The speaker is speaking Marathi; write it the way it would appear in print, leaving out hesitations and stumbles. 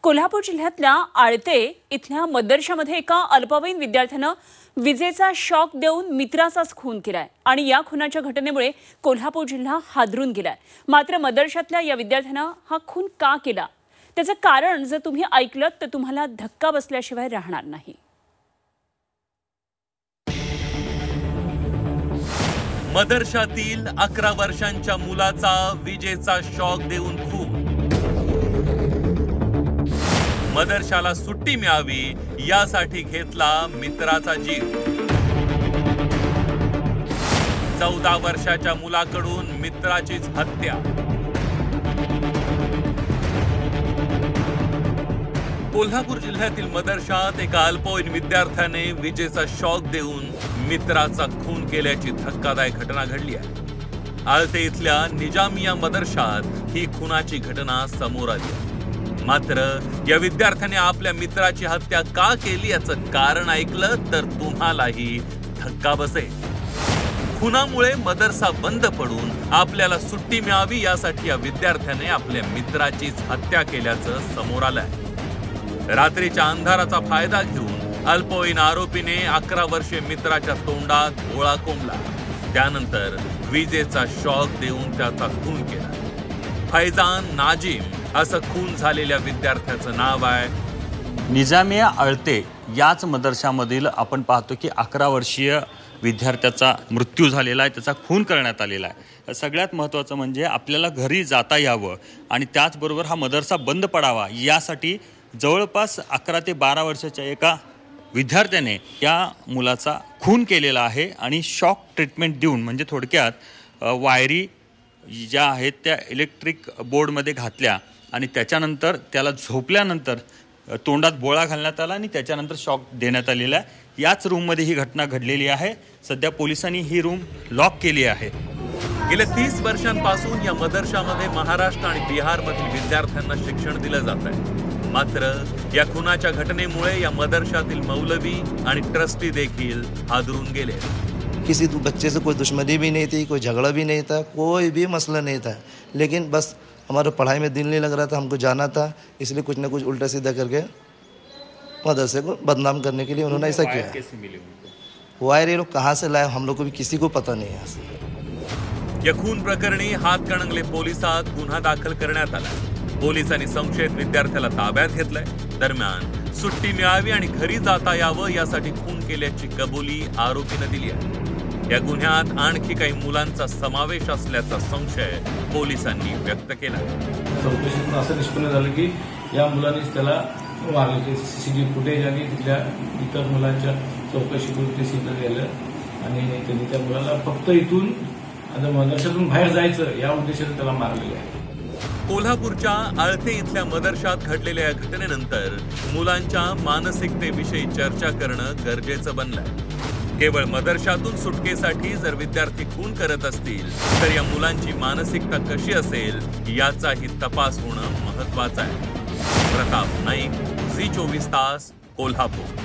कोल्हापूर जिल्ह्यातल्या आळते इथल्या मदरशामध्ये एका अल्पवयीन विद्यार्थ्यानं विजेचा शॉक देऊन मित्राचाच खून केलाय आणि या खुनाच्या घटनेमुळे कोल्हापूर जिल्हा हादरून गेलाय। मात्र मदरशातल्या या विद्यार्थ्यानं हा खून का केला त्याचं कारण जर तुम्ही ऐकलं तर तुम्हाला धक्का बसल्याशिवाय राहणार नाही। मदरशातील 11 वर्षांच्या मुलाचा विजेचा शॉक देऊन खून। मदरशाला सुट्टी मिळावी यासाठी घेतला मित्राचा जीव। 14 वर्षाच्या मुलाकडून मित्राचीच हत्या। कोल्हापूर जिल्ह्यातील मदरशात एका अल्पवयीन विद्यार्थ्याने विजेचा शॉक देऊन मित्राचा खून केल्याची धक्कादायक घटना घडली आहे। आळते इथल्या निजामिया मदरशात ही खुनाची घटना समोर आली। मात्र या विद्यार्थ्याने आपल्या मित्राची हत्या का केली याचं कारण ऐकलं तर तुम्हालाही धक्का बसेल। खुनामुळे मदरसा बंद पडून आपल्याला सुट्टी मिळावी यासाठी या विद्यार्थ्याने आपल्या मित्राचीच हत्या केल्याचं समोर आलंय। रात्रीच्या अंधाराचा फायदा घेऊन अल्पवयीन आरोपीने 11 वर्षीय मित्राच्या तोंडात गोळा कोंबला, त्यानंतर विजेचा शॉक देऊन त्याचा खून केला। फैजान नाजिम असं खून झालेल्या विद्यार्थ्याचं नाव आहे। निजामिया आळते याच मदरशामधील आपण पाहतो की 11 वर्षीय विद्यार्थ्याचा मृत्यू झालेला आहे, त्याचा खून करण्यात आलेला आहे। सगळ्यात महत्त्वाचं म्हणजे आपल्याला घरी जाता यावं आणि त्याचबरोबर हा मदरसा बंद पडावा यासाठी जवळपास 11 ते 12 वर्षाच्या एका विद्यार्थ्याने या मुलाचा खून केलेला आहे आणि शॉक ट्रीटमेंट देऊन म्हणजे थोडक्यात वायरी ज्या आहेत त्या इलेक्ट्रिक बोर्डमध्ये घातल्या आणि त्याच्यानंतर त्याला झोपल्यानंतर तोंडात बोळा घालण्यात आला आणि त्याच्यानंतर शॉक देण्यात आलेला आहे। याच रूममध्ये ही घटना घडलेली आहे। सध्या पोलिसांनी ही रूम लॉक केली आहे। गेल्या 30 वर्षांपासून या मदरशामध्ये महाराष्ट्र आणि बिहारमधील विद्यार्थ्यांना शिक्षण दिलं जात आहे। मात्र या खुनाच्या घटनेमुळे या मदरशातील मौलवी आणि ट्रस्टी देखील हादरून गेले। किसी बच्चे से कोई दुश्मनी भी नहीं थी, कोई झगड़ा भी नहीं था, कोई भी मसला नहीं था, लेकिन बस हमारे पढ़ाई में दिल नहीं लग रहा था, हमको जाना था, इसलिए कुछ ना कुछ उल्टा सीधा करके मदरसे को बदनाम करने के लिए उन्होंने ऐसा किया। कैसे मिले वायर ये लोग कहाँ से लाए हम लोग को भी किसी को पता नहीं है। या खून प्रकरणी हातकणंगले पोलिसात गुन्हा दाखल करण्यात आला। पोलिसांनी संशयित विद्यार्थ्याला ताब्यात घेतलंय। दरम्यान सुट्टी मिळावी आणि घरी जाता यावं यासाठी खून केल्याची कबुली आरोपीने दिली आहे। या गुन्ह्यात आणखी काही मुलांचा समावेश असल्याचा संशय पोलिसांनी व्यक्त केला। चौकशीतून असं निष्पन्न झालं की या मुलानेच त्याला मारलं। ते सीसीटीव्ही फुटेज आणि तिथल्या इतर मुलांच्या चौकशीतून ते सिद्ध झालं आणि त्यांनी त्या मुलाला फक्त इथून आता मदरशातून बाहेर जायचं या उद्देशाने त्याला मारलेलं आहे। कोल्हापूरच्या आळते इथल्या मदरशात घडलेल्या या घटनेनंतर मुलांच्या मानसिकतेविषयी चर्चा करणं गरजेचं बनलंय। केवळ मदरशातून सुटकेसाठी जर विद्यार्थी खून करत असतील तर या मुलांची मानसिकता कशी असेल याचाही तपास होणं महत्त्वाचं आहे। प्रताप नाईक, झी 24 तास, कोल्हापूर।